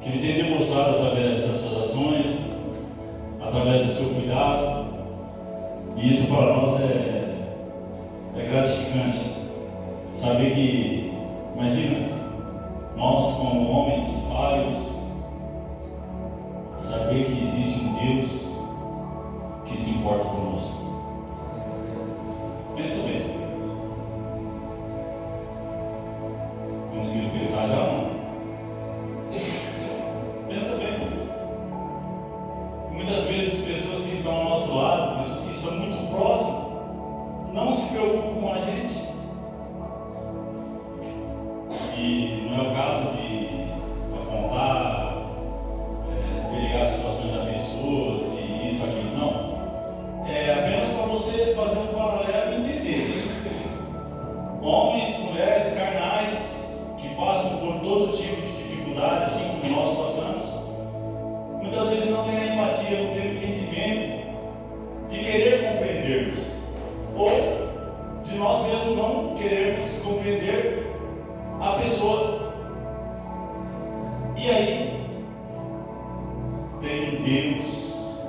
que Ele tem demonstrado através das suas ações, através do seu cuidado, e isso para nós é gratificante. Saber que, imagina, nós como homens falhos, saber que existe um Deus que se importa conosco. Pensa bem. Conseguiram pensar já ou não? Pensa bem nisso. Muitas vezes pessoas que estão ao nosso lado, pessoas que estão muito próximas, não se preocupam com a gente. E não é o caso de apontar, delegar situações a pessoas e isso aqui, não. É apenas para você fazer um paralelo e entender. Homens, mulheres, carnais, que passam por todo tipo de dificuldade, assim como nós passamos, muitas vezes não tem a empatia, não tem o entendimento de querer compreendermos, ou de nós mesmos não querermos compreender a pessoa. E aí tem um Deus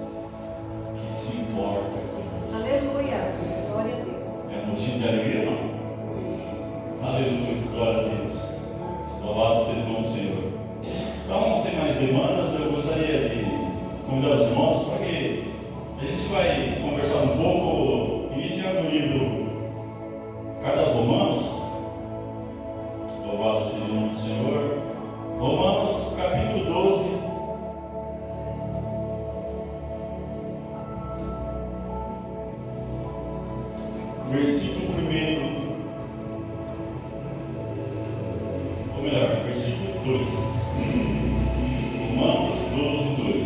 que se importa conosco. Aleluia, glória a Deus. É motivo de alegria, não? Aleluia, glória a Deus. Louvado seja o nome do Senhor. Então, sem mais demandas, eu gostaria de convidar os irmãos para que a gente vai conversar um pouco, iniciando o livro Carta aos Romanos. Louvado seja o nome do Senhor. Romanos, capítulo 12. Versículo 1. Ou melhor, versículo 2. Romanos 12, 2.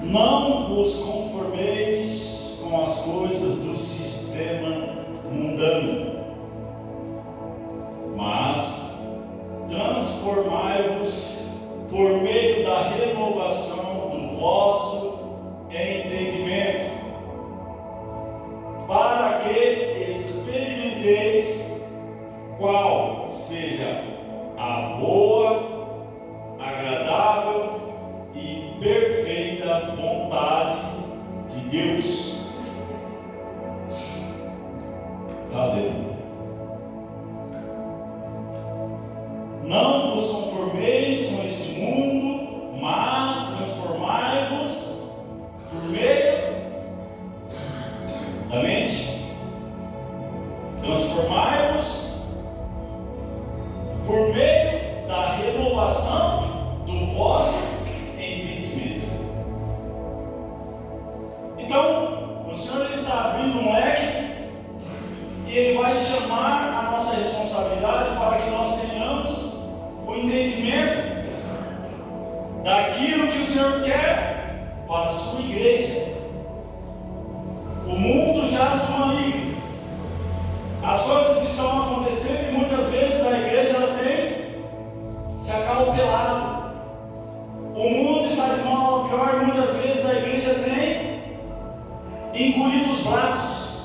Não vos conformeis com as coisas do sistema mundano, mas transformai-vos por meio da renovação do vosso entendimento, para que experimenteis qual seja a boa, agradável e perfeita vontade de Deus. Aleluia. Não vos conformeis com esse mundo, mas transformai-vos por meio da mente. Transformai-vos por meio da renovação do vosso entendimento. Então, o Senhor está abrindo um leque e Ele vai chamar a nossa responsabilidade para que nós tenhamos o entendimento daquilo que o Senhor quer para a sua igreja. O mundo jaz do maligno. As coisas estão acontecendo e muitas vezes a igreja ela tem se acautelado. O mundo está de mal a pior e muitas vezes a igreja tem encolhido os braços,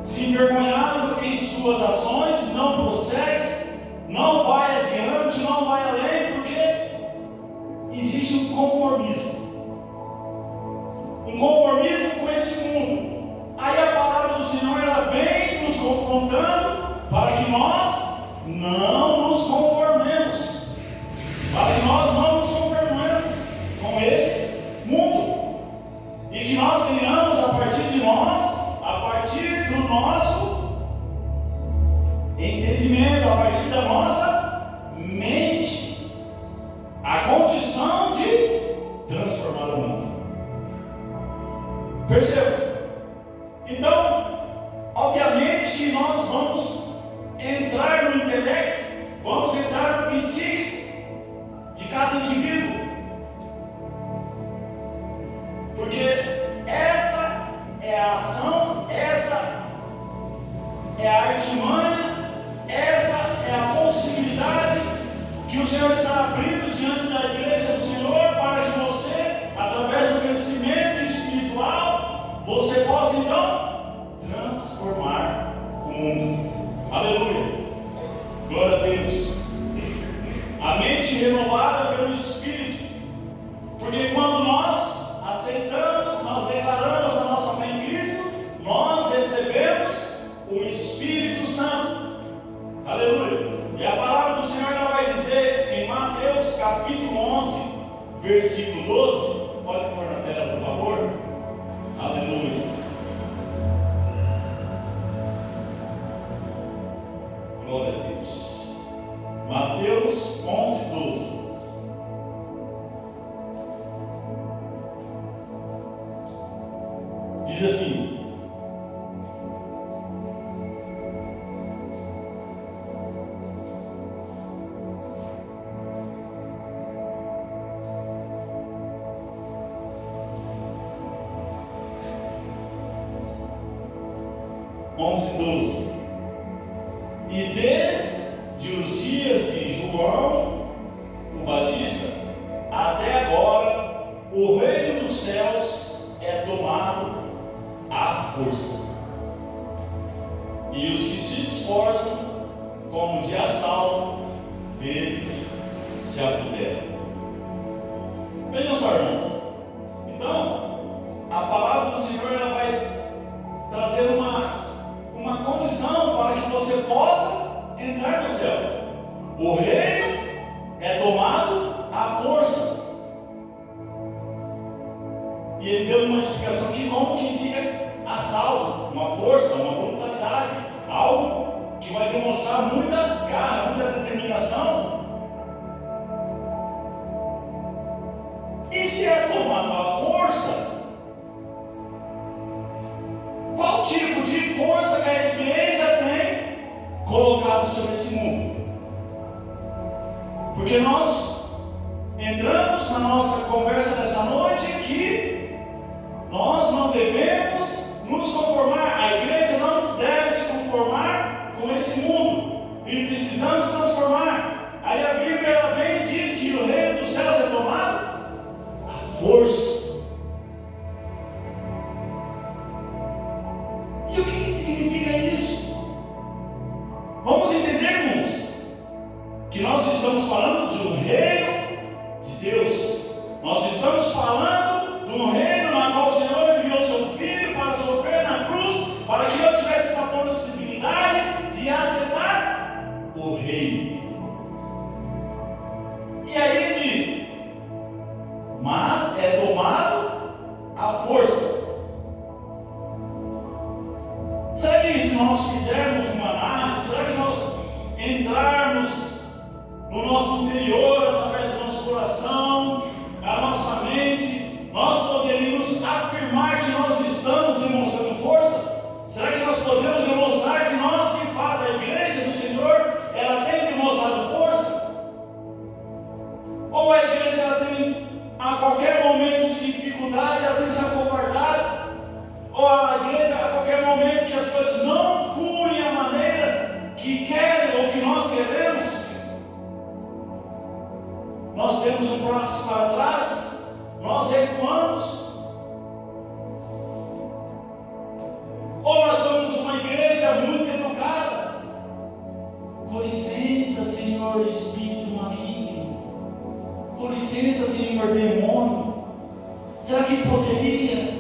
se envergonhado em suas ações, não prossegue, não vai adiante, não vai além, porque existe um conformismo. Um conformismo com esse mundo. Aí a palavra do Senhor ela vem nos confrontando para que nós não nos conformemos, para que nós não nos conformemos com esse mundo, e que nós tenhamos a partir de nós, a partir do nosso entendimento, a partir da nossa mente, a condição de transformar o mundo. Perceba? Então, obviamente que nós vamos entrar no intelecto, vamos entrar no psíquico de cada indivíduo, porque essa é a ação, essa é a artimanha, essa é a possibilidade que o Senhor está abrindo diante da igreja do Senhor, para que você, através do crescimento espiritual, você possa então transformar o mundo. Aleluia. Glória a Deus. Amém. a mente renovada pelo Espírito. Porque quando nós aceitamos, nós declaramos a nossa fé em Cristo, nós recebemos o Espírito Santo. Aleluia. E a palavra do Senhor ela vai dizer em Mateus capítulo 11, versículo 12. Pode pôr na tela, por favor. Aleluia. Glória a Deus. Mateus 11, 12. Diz assim: e desde os dias de João o Batista até agora o reino dos céus é tomado à força, e os que se esforçam como de assalto dele se apoderam. Vejam só, irmãos. Então a palavra do Senhor ela vai trazer uma condição para que você possa entrar no céu. O reino é tomado à força. E ele deu uma explicação que como que diga assalto, uma força, uma brutalidade, algo que vai demonstrar muita garra, muita determinação. E se é tomado à força, qual tipo de força que a igreja tem colocado sobre esse mundo? Porque nós entramos na nossa conversa dessa noite que nós não devemos nos conformar, a igreja não deve se conformar com esse mundo, e precisamos transformar. Aí a Bíblia ela vem e diz que o reino dos céus é tomado à força. E o que significa isso? Vamos entender, irmãos, que nós estamos falando de um reino de Deus. Nós estamos falando de um reino na qual o Senhor enviou seu Filho para sofrer na cruz, para que eu tivesse essa possibilidade de acessar o reino. E aí ele diz: mas é tomado à força. Será que se nós fizermos uma análise, será que nós entrarmos no nosso interior, através do nosso coração, a nossa mente, nós poderíamos afirmar que nós estamos demonstrando força? Será que nós podemos demonstrar que nós, de fato, a igreja do Senhor, ela tem demonstrado força? Ou a igreja ela tem, a qualquer momento de dificuldade, ela tem se acovardado? Ou a igreja, a qualquer momento que as coisas não fluem da maneira que querem ou que nós queremos, nós demos um passo para trás, nós recuamos? Ou nós somos uma igreja muito educada? Com licença, Senhor Espírito maligno, com licença, Senhor demônio, será que poderia,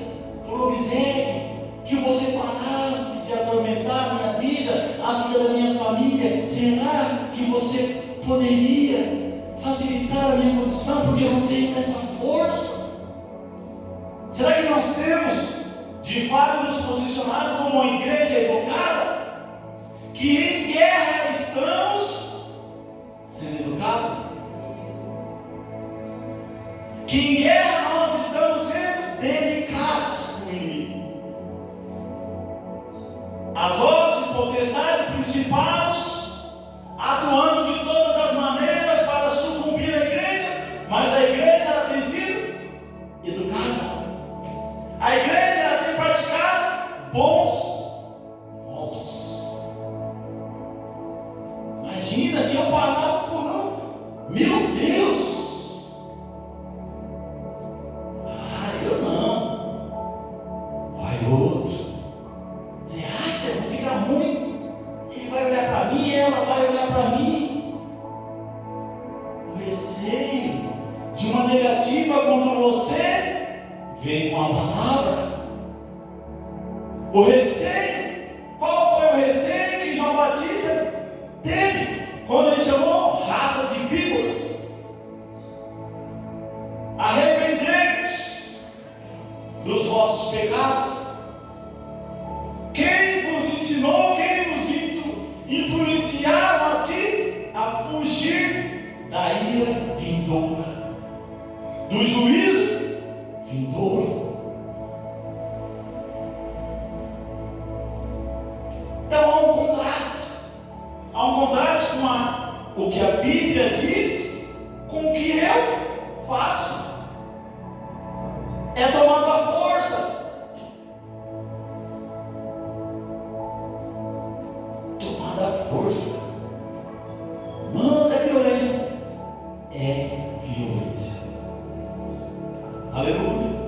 por miséria, que você parasse de atormentar a minha vida, a vida da minha família? Será que você poderia facilitar a minha condição, porque eu não tenho essa força? Será que nós temos de fato nos posicionado como uma igreja educada? Que em guerra estamos sendo educados? Que em guerra nós estamos sendo delicados com o inimigo? As hostes, potestades, principados atuando de todas as maneiras para sucumbir a igreja, mas a igreja ela tem sido educada. A igreja ela tem praticado bons modos. Imagina se eu falar para fulano, meu Deus, eu não, vai outro. Você acha que fica ruim? Ele vai olhar para mim, ela vai olhar para mim. expectativa quando você veio com a palavra. O receio, qual foi o receio que João Batista teve quando ele chamou raça de víboras? Arrependei-vos dos vossos pecados. Quem vos ensinou, quem vos influenciaram a ti a fugir da ira vindoura, do juízo vindouro? Então há um contraste com o que a Bíblia diz com o que eu faço. É tomando a força. Tomando a força. Irmãos, é violência. É violência. Aleluia.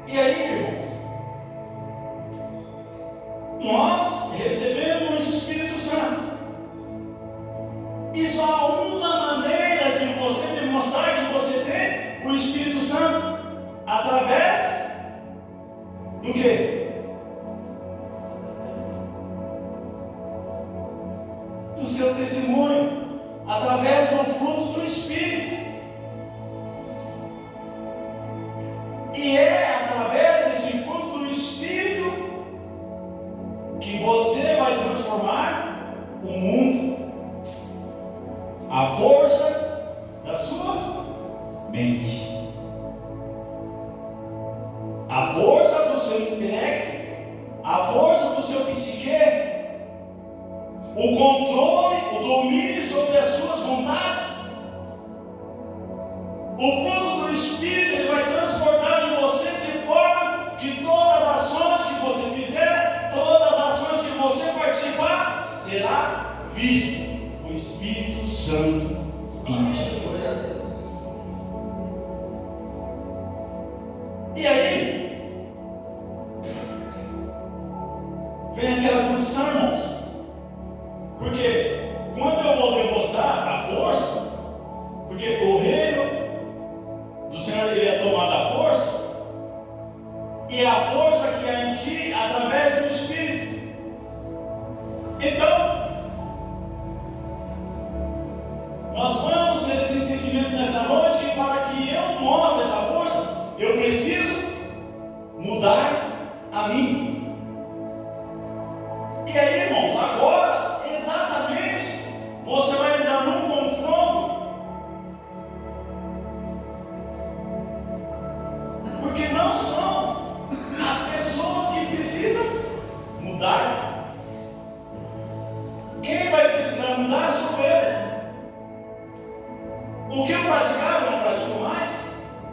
E aí, irmãos, nós recebemos o Espírito Santo, e só há uma maneira de você demonstrar que você tem o Espírito Santo: através do quê? Do seu testemunho, através do fruto do Espírito. E é através desse fruto do Espírito que você vai transformar o mundo. A força da sua mente, a força do seu intelecto, a força do seu psique, o controle, o domínio sobre as suas vontades. O fruto do Espírito, ele vai transformar em você de forma que todas as ações que você fizer, todas as ações que você participar, será visto o Espírito Santo em ti. E aí vem aquela condição, irmãos, porque quando eu vou demonstrar a força, porque o reino do Senhor, ele é tomado à força, e é a força que há em ti através do Espírito. Então, nós vamos ter esse entendimento nessa noite, que para que eu mostre essa força, eu preciso mudar a mim. E aí, irmãos, agora, exatamente, você vai entrar num confronto, porque não são as pessoas que precisam mudar. Quem vai precisar mudar sou eu. O que eu praticava, eu não pratico mais.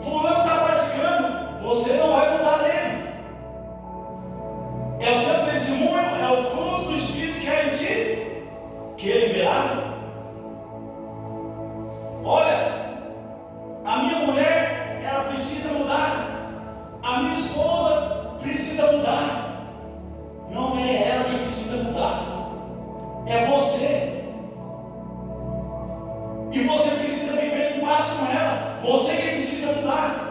Fulano está praticando, você não vai mudar nele. É o seu testemunho, é o fruto do Espírito que há em ti, que ele verá. Olha, a minha mulher, ela precisa mudar. A minha esposa precisa mudar. Não é ela que precisa mudar, é você. E você precisa viver em paz com ela. Você que precisa mudar.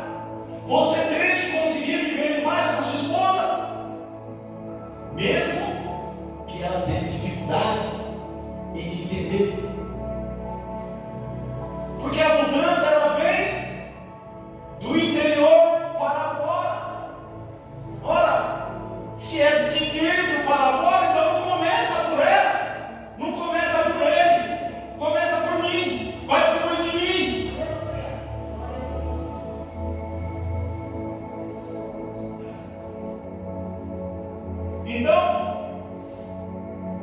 Você tem que conseguir viver em paz com a sua esposa, mesmo que ela tenha dificuldades em te entender. Porque a mudança, ela vem do interior para fora. Ora, se é de dentro para fora, então não começa por ela, não começa por ele, começa por mim, vai por de mim. Então,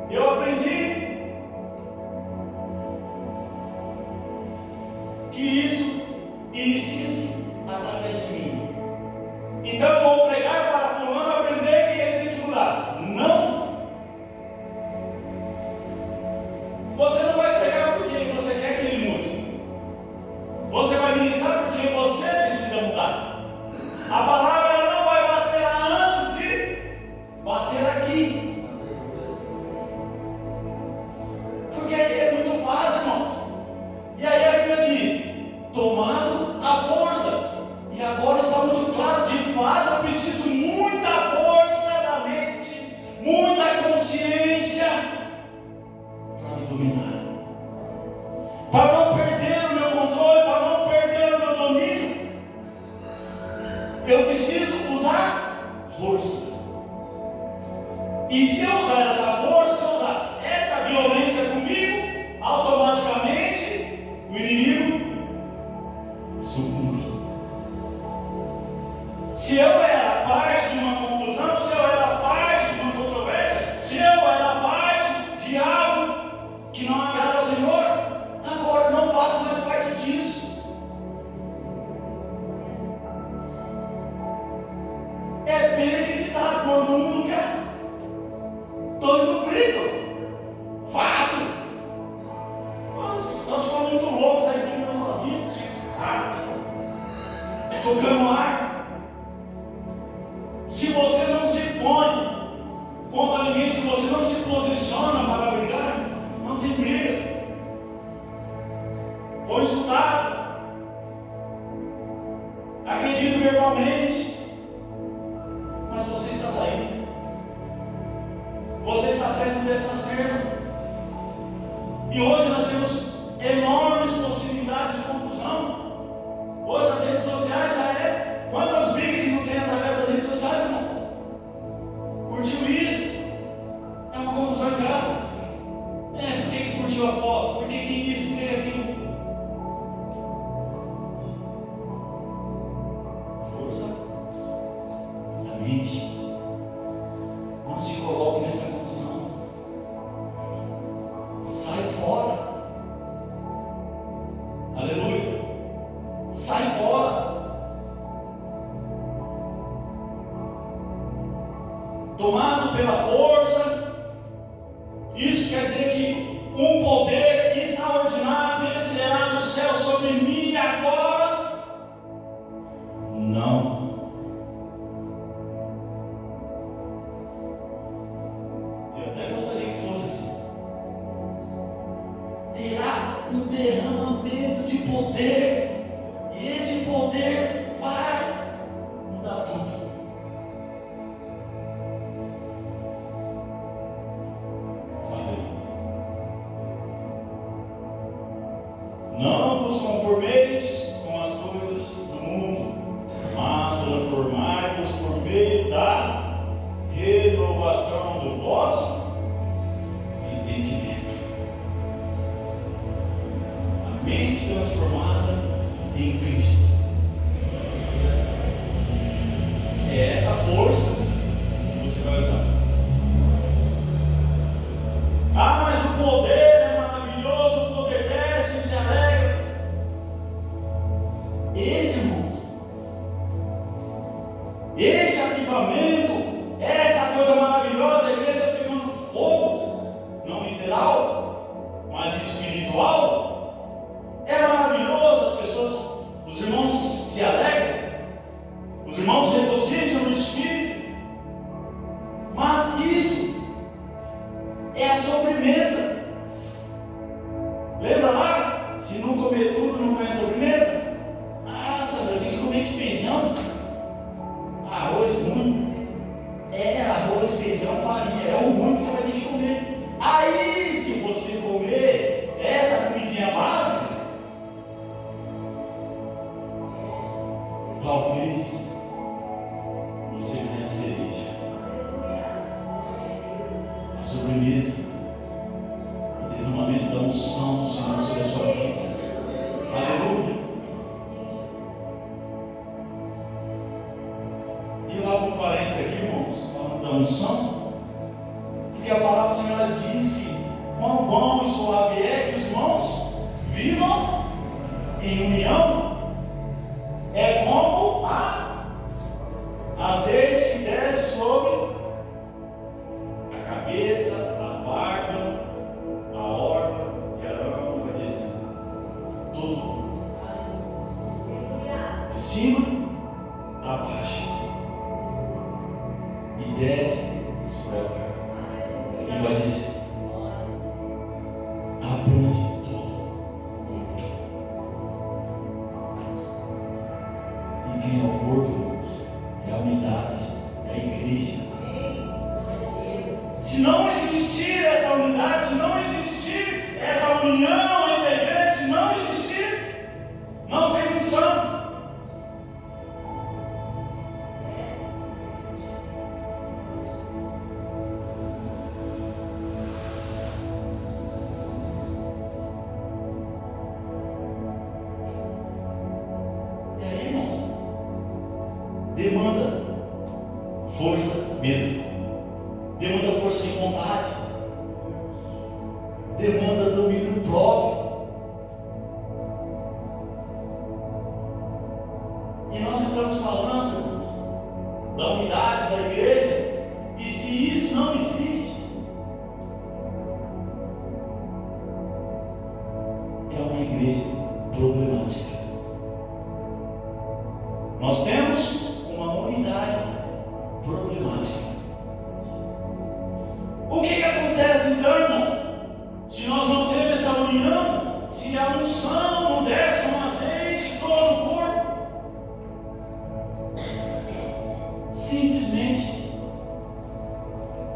eu aprendi que isso inicia-se através de mim. Então eu vou pregar para fulano aprender que ele tem que mudar. Não. Você não vai pregar porque você quer que ele mude. Você vai ministrar porque você precisa mudar. A palavra, ela não vai bater lá antes de eu preciso usar força. E se eu usar essa força, se eu usar essa violência comigo, automaticamente o inimigo sucumbe. Se eu era parte de uma confusão, se eu era parte de uma controvérsia, se eu era parte de algo que não agrada ao Senhor, agora não faço mais parte disso. É bem acreditado quando um não quer, dois não brigam. Fato. Só se for muito louco, sai brigando sozinho. Socando ar. Se você não se põe contra ninguém, se você não se posiciona para brigar, não tem briga. Foi insultado, agredido verbalmente, mas você está saindo. Você está saindo dessa cena. E hoje nós temos enormes possibilidades de confusão. Hoje as redes sociais já é. Quantas brigas que não tem através das redes sociais, irmãos? Curtiu isso? É uma confusão em casa. Por que curtiu a foto? Por que isso? Por que aquilo? Força da mente. Não se coloque nessa condição. Sai fora. Aleluia. Sai fora. Tomado pela força, isso quer dizer que um poder extraordinário descerá do céu sobre mim agora? Não. Eu até gostaria que fosse assim. Terá um derramamento de poder, e esse poder vai mudar tudo. Não vos conformeis com as coisas do mundo, mas transformai-vos por meio da renovação do vosso entendimento. A mente transformada em Cristo. É essa força que você vai usar. Mas o poder é maravilhoso, o poder desce e se alegra. Esse avivamento, essa coisa maravilhosa, a igreja pegando fogo, não literal, mas espiritual, é maravilhoso. As pessoas, os irmãos se alegram, os irmãos regozijam no Espírito, mas isso é a sobremesa. Lembra lá? Se não comer tudo, não ganha sobremesa? Sabe, eu tenho que comer esse feijão. Arroz ruim. Arroz, feijão, farinha. É o ruim que você vai ter que comer. Aí, se você comer essa comidinha básica, talvez você ganhe a cereja, a sobremesa, o derramamento da unção do Senhor sobre a sua vida. Aleluia. E eu abro um parênteses aqui, irmãos, falando da unção, porque a palavra do Senhor diz que quão bom e suave é que os irmãos vivam em união. É como azeite que desce sobre a cabeça, a barba, a orla de Arão, vai descer todo mundo, de cima a baixo, e desce sobre a barba e vai descer, abrange todo o corpo. E quem é o corpo? É a unidade, é a igreja. Se não existir essa unidade, se não existir essa união entre a igreja, se não existir, não tem unção. demanda força mesmo, demanda força de vontade, demanda domínio próprio. E nós estamos falando, irmãos, da unidade da igreja, e se isso não existe, é uma igreja problemática. Nós temos uma unidade problemática. O que acontece então, irmão? Se nós não temos essa união, se a unção não desce com azeite todo o corpo, simplesmente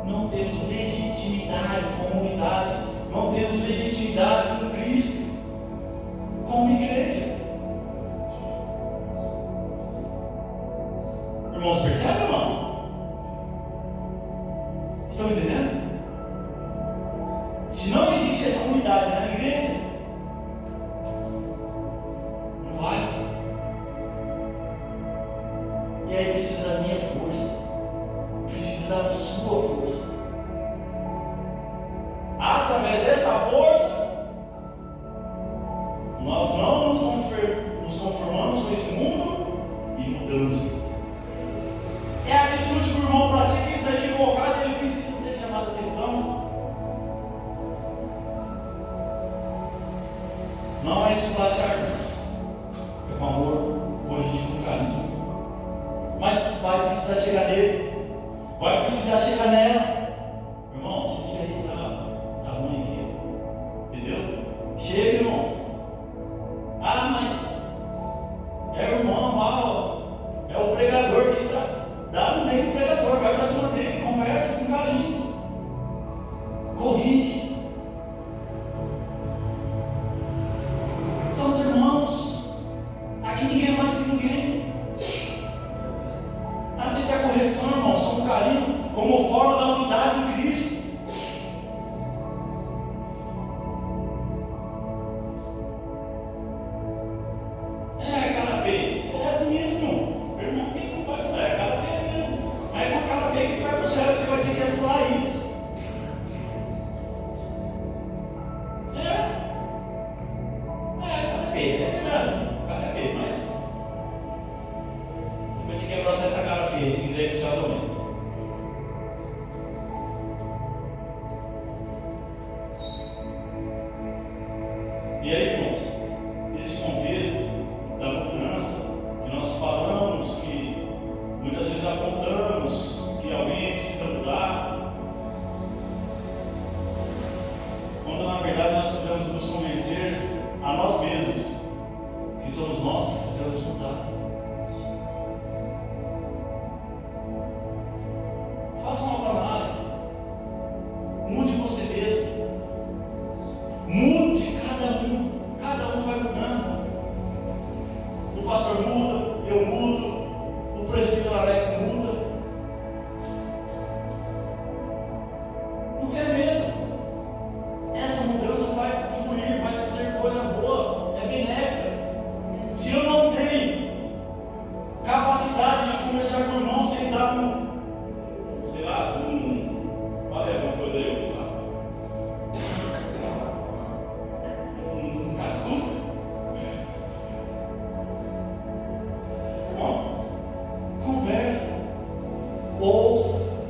não temos legitimidade como unidade, não temos legitimidade com Cristo, como igreja. Irmãos, percebem ou não? Estão entendendo? Se não existe essa unidade na igreja, não vai. E aí precisa da minha força, precisa da sua força. Através dessa força, nós não nos conformamos com esse mundo e mudamos. É a atitude que o irmão pratica, que está equivocado, ele precisa ser chamado a atenção. Não é esculachar, é com amor, corrigir com carinho. Mas vai precisar chegar nele, vai precisar chegar nela. Irmãos, isso aqui aí tá ruim aqui, entendeu? Chega, irmãos. Ah, mas é o irmão lá, ó, é o pregador que está. Dá no meio do pregador, vai para cima dele, conversa com carinho, corrige. Somos irmãos, aqui ninguém é mais que ninguém. Aceite a correção, irmãos, com carinho, como forma da unidade de Cristo. É, cara feia, é assim mesmo, irmão, quem não vai mudar, é cara feia mesmo. Aí com a cara feia que vai para o céu, você vai ter que anular isso. Cara feia, é verdade, o cara é feio, mas você vai ter que abraçar essa cara feia se quiser ir para o céu também. E aí, irmãos, nesse contexto da mudança, que nós falamos, que muitas vezes apontamos que alguém precisa mudar, quando na verdade nós precisamos nos convencer a nós mesmos que somos nós que precisamos mudar. Faça uma autoanálise, mude você mesmo, mude cada um vai mudando. O pastor muda, eu mudo, o presbítero Alex muda. Não tenha medo, essa mudança vai fluir, vai ser coisa boa, é benéfica. Se eu não tenho capacidade de conversar com o irmão sem dar sei lá, olha alguma coisa aí, sabe? Cascudo. Irmão, conversa, ouça.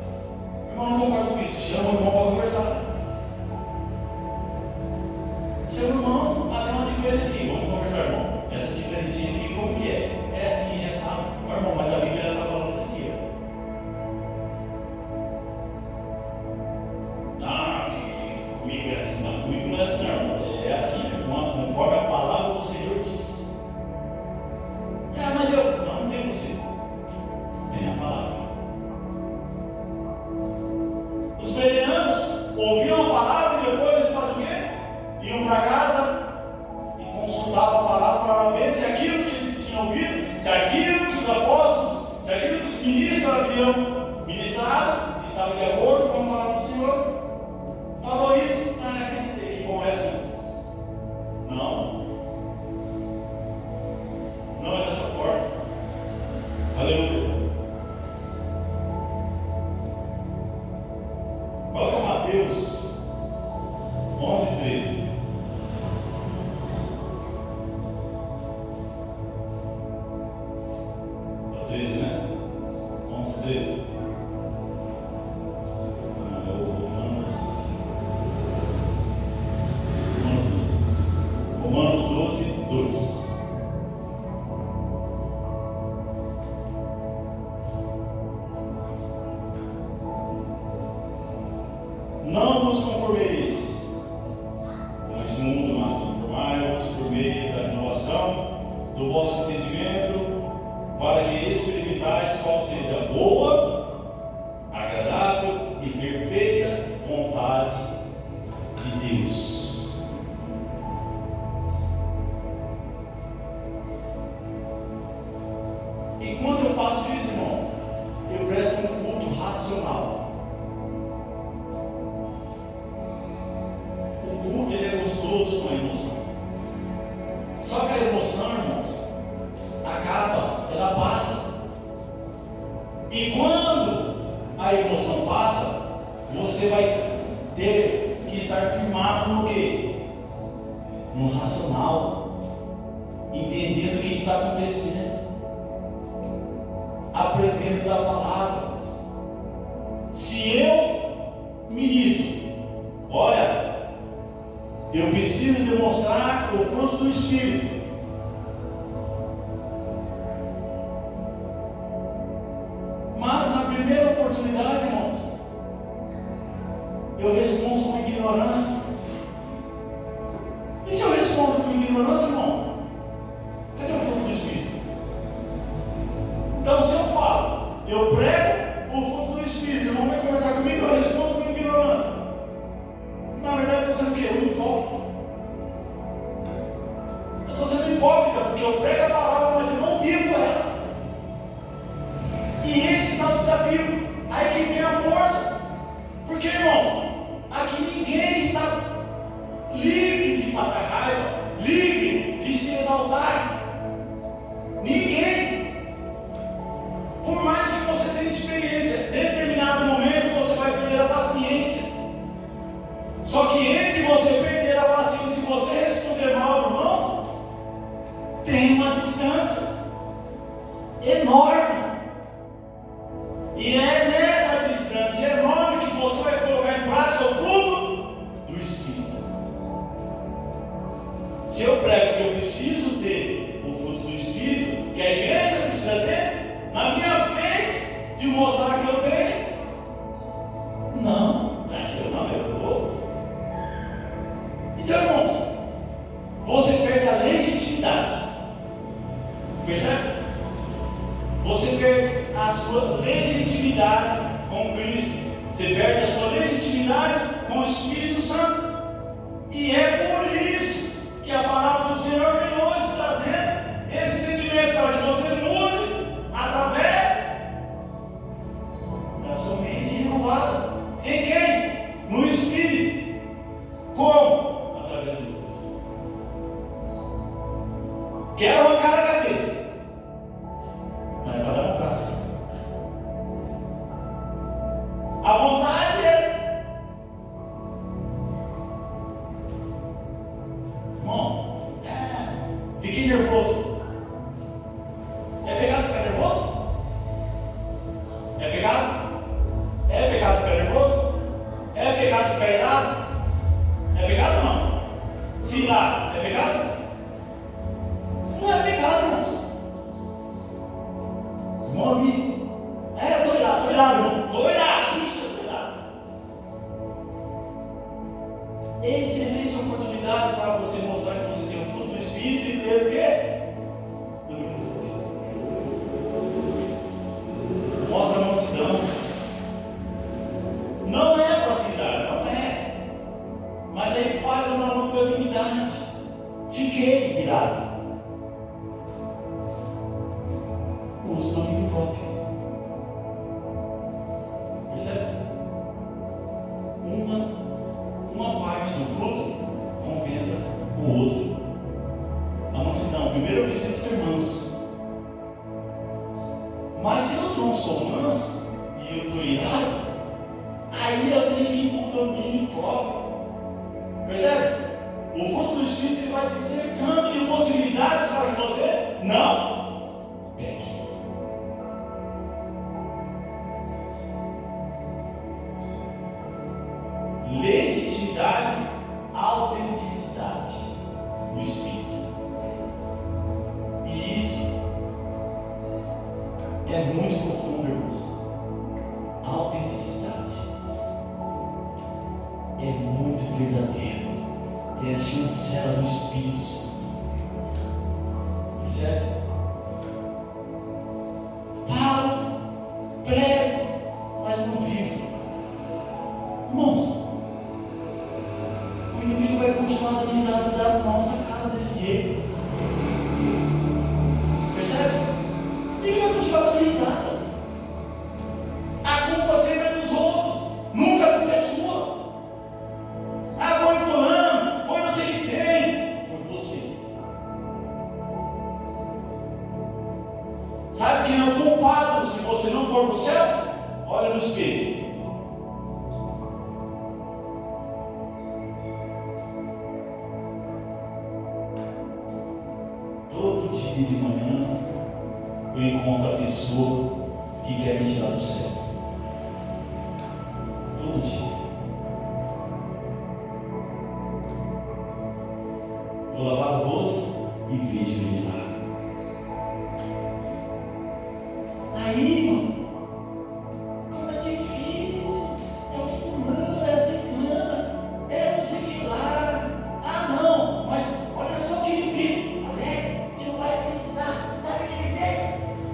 Irmão, não concordo com isso, chama o irmão para conversar. Chama o irmão até uma diferencinha. Vamos conversar, irmão. Essa diferencinha aqui, como que é? É assim, é assim. Irmão, mas a Bíblia está falando isso aqui, ó. Comigo é assim, não, comigo não é assim, não. É assim, conforme a palavra do Senhor diz. Mas eu não tenho você, tem a palavra. Os bereanos ouviam a palavra e depois eles faziam o quê? Iam para casa e consultavam a palavra para ver se aquilo que eles tinham ouvido, se aquilo que os apóstolos, se aquilo que os ministros haviam ministrado estava de acordo com a palavra do Senhor. Falou isso? Acreditei, que bom, é assim. Não é dessa forma. Aleluia. para que experimentais qual seja a boa, agradável e perfeita vontade de Deus. E quando eu faço isso, irmão, eu presto um culto racional. O culto, ele é gostoso com a emoção. Só que a emoção, irmãos, acaba, ela passa. E quando a emoção passa, você vai ter que estar firmado no quê? No racional, entendendo o que está acontecendo, aprendendo da palavra. Se eu ministro, olha, eu preciso demonstrar o fruto do Espírito. Mas na primeira oportunidade, irmãos, eu respondo com ignorância. E se eu respondo com ignorância, irmão, cadê o fruto do Espírito? Então, se eu falo, eu prego o fruto do Espírito, irmão vai conversar comigo, eu respondo com ignorância. Na verdade, eu estou sendo o quê? Um hipócrita. Eu estou sendo hipócrita porque eu prego a palavra, mas eu não vivo ela. E esse está o desafio. Aí que vem a força. Porque, irmãos, aqui ninguém está livre de passar raiva, livre de se exaltar. Ninguém. Por mais que você tenha experiência, em determinado momento você vai perder a paciência. Só que entre você perder a paciência e você responder mal, irmão, tem uma distância enorme. E é nessa distância enorme que você vai colocar em prática o fruto do Espírito. Se eu prego que eu preciso ter o fruto do Espírito, que a igreja precisa ter, na minha vez de mostrar que eu tenho, eu vou. Então, irmãos, você perde a legitimidade. Percebe? Você perde a sua legitimidade com Cristo. Você perde a sua legitimidade com o Espírito Santo. E é por isso que a palavra do Senhor vem hoje trazendo esse entendimento para que você mude através da sua mente renovada. Em quem? No Espírito. Como? Através de Deus. Quer arrancar a cabeça, mas é para dar um braço. A vontade é, irmão, fiquei nervoso. É pecado ficar nervoso? É pecado? É pecado ficar nervoso? É pecado ficar irado? É pecado ou não? Se irar, é pecado? Não é pecado, irmãos. Irmão amigo, estou irado, irmão. Estou irado, estou irado. Excelente oportunidade para você mostrar que você tem o fruto do Espírito e ter o quê? Mostra a mansidão. Não é para se irar, não é. Mas aí falha na longanimidade. Fiquei irado. Uso o domínio próprio. Percebe? Uma parte do fruto compensa o outro. A mansidão. Primeiro eu preciso ser manso. Mas se eu não sou manso e eu estou irado, aí eu tenho que ir com o domínio próprio. Percebe? O fruto do Espírito ele vai te cercando de possibilidades para que você não peque. Legitimidade, autenticidade do Espírito. E isso é muito profundo, irmãos. A autenticidade é muito verdadeira. É a chancela do Espírito Santo. Percebe? prego, mas não vivo. Irmãos, o inimigo vai continuar dando risada da nossa cara desse jeito. Percebe? Ele vai continuar dando risada. A culpa sempre é dos outros, nunca a culpa é sua. Ah, foi fulano, foi não sei o que tem, foi você. Sabe quem é o culpado se você não for para o céu? Olha no espelho. Todo dia de manhã eu encontro a pessoa que quer me tirar do céu. Todo dia. Vou lavar o rosto e vejo ele lá. Aí, irmão, como é difícil. É o fulano, é a ciclana, é não sei o que lá. Ah, não, mas olha só o que ele fez. Alex, você não vai acreditar. Sabe o que ele fez?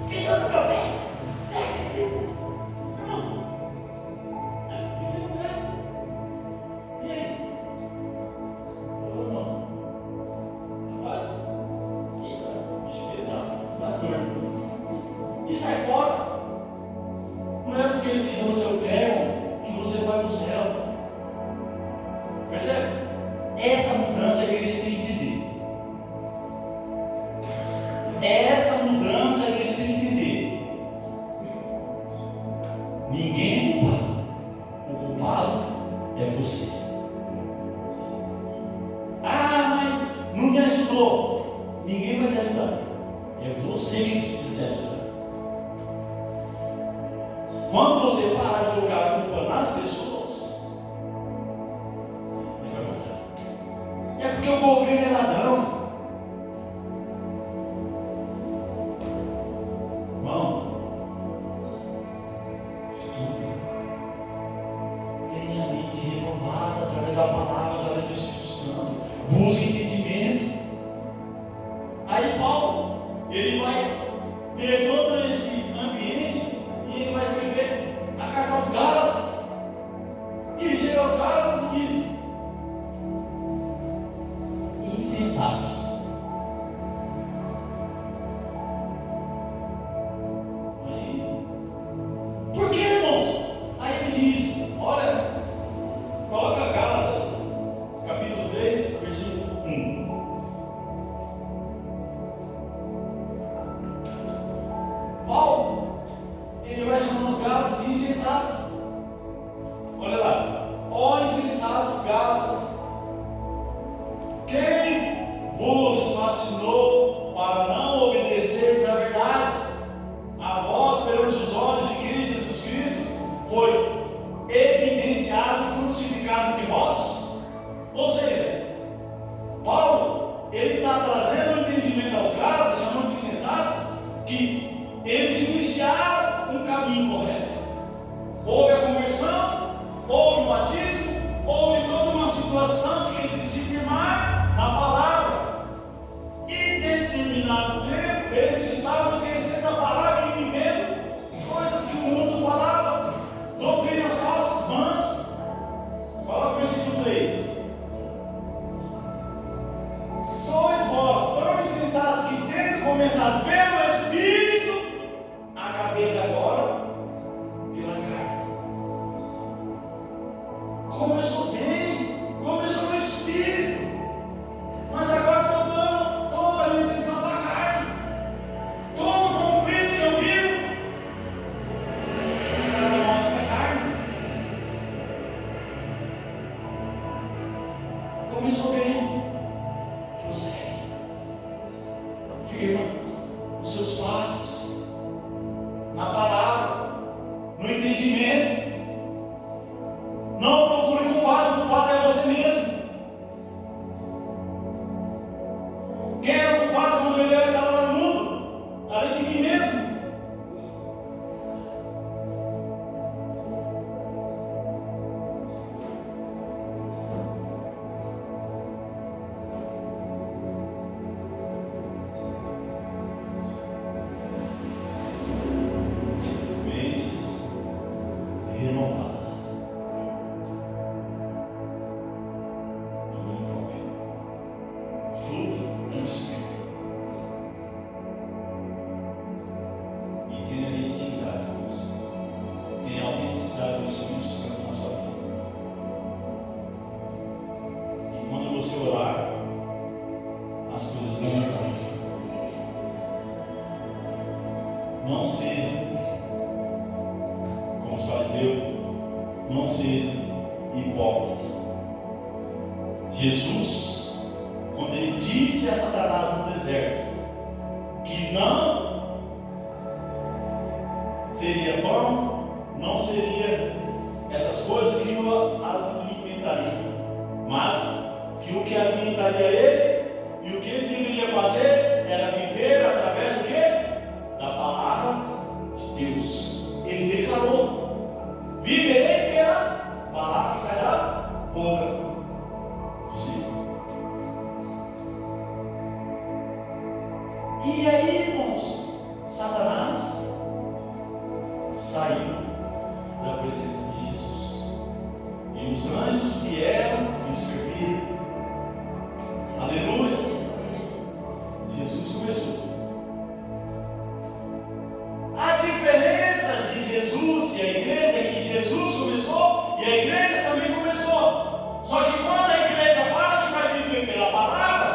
Pisou no meu pé. Sabe o que ele fez? Irmão, pisou no pé. E aí? Não. Rapaz, eita, bicho pesado, tá gordo. E sai fora. Não é porque ele pisou no seu pé, irmão, que você vai para o céu. Percebe? Essa mudança a igreja tem que entender. Essa mudança a igreja tem que entender. Ninguém é culpado. O culpado é você. Ah, mas não me ajudou. Ninguém vai te ajudar. É você que precisa se ajudar. Quando você parar de colocar a culpa nas pessoas, não vai mudar. É porque o governo é ladrão. Irmão, estude. Tenha a mente renovada através da palavra, através do Espírito Santo. Busque entendimento. Aí Paulo, ele vai ter todo esse ambiente e ele vai escrever a carta aos Gálatas. E ele chega aos Gálatas e diz: insensatos. Aí, por que, irmãos? Aí ele diz: olha, coloca Gálatas, capítulo 3, versículo 1. Paulo, ele vai chamando os Gálatas de insensatos. Olha lá. Ó insensatos Gálatas, quem vos fascinou para não obedeceres à verdade? A vós, perante os olhos de quem Jesus Cristo foi evidenciado e crucificado entre vós? Ou seja, Paulo, ele está trazendo o entendimento aos Gálatas, chamando de insensatos, que eles iniciaram um caminho correto. Houve a conversão, houve o batismo, houve toda uma situação que eles se firmar na palavra. E em determinado tempo, eles estavam esquecendo a palavra e vivendo coisas que o mundo falava, doutrinas falsas, vãs. Coloca o versículo 3. Sois vós tão insensatos que, tendo começado pelo Espírito, acabeis agora pela carne. Começou bem, começou no Espírito, mas agora estou dando toda a minha atenção para a carne. Todo o conflito que eu vivo, por causa da morte da carne. Começou bem, prossegue, firma os seus passos na palavra, no entendimento. Não procure culpado, o culpado é você mesmo. Quem é o culpado quando ele é instalado no mundo? Além de mim mesmo. sejam como os fariseus, não sejam hipócritas. Jesus, quando ele disse a Satanás no deserto que não seria pão, não seria essas coisas que o alimentariam, mas que o que alimentaria ele e o que ele deveria fazer era viver através do quê? Da palavra de Deus. Ele declarou: viverei pela palavra que sai da boca do Senhor. E aí, irmãos, Satanás saiu da presença de Jesus e os anjos vieram e o serviram. Aleluia! Jesus começou. A diferença de Jesus e a igreja é que Jesus começou e a igreja também começou. Só que quando a igreja fala que vai viver pela palavra,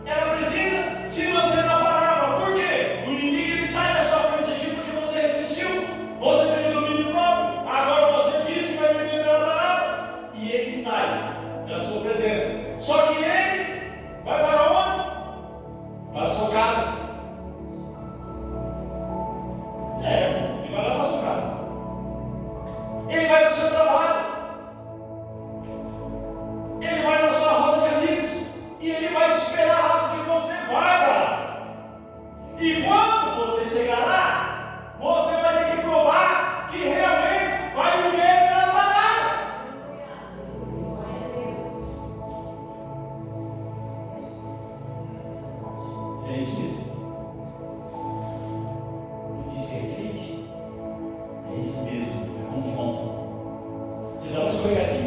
ela precisa se manter na palavra. Por quê? O inimigo ele sai da sua frente aqui porque você resistiu, você teve domínio próprio, agora você diz que vai viver pela palavra e ele sai da sua presença. Só que ele vai para onde? Para a sua casa. Ele vai lá para a sua casa. Ele vai para o seu trabalho. Ele vai na sua roda de amigos. E ele vai te esperar lá porque você vai para lá. E quando você chegar lá, você vai ter que provar que realmente vai viver pela palavra. É isso mesmo. Ele diz que é crente. É isso mesmo. É confronto. Você dá uma escorregadinha.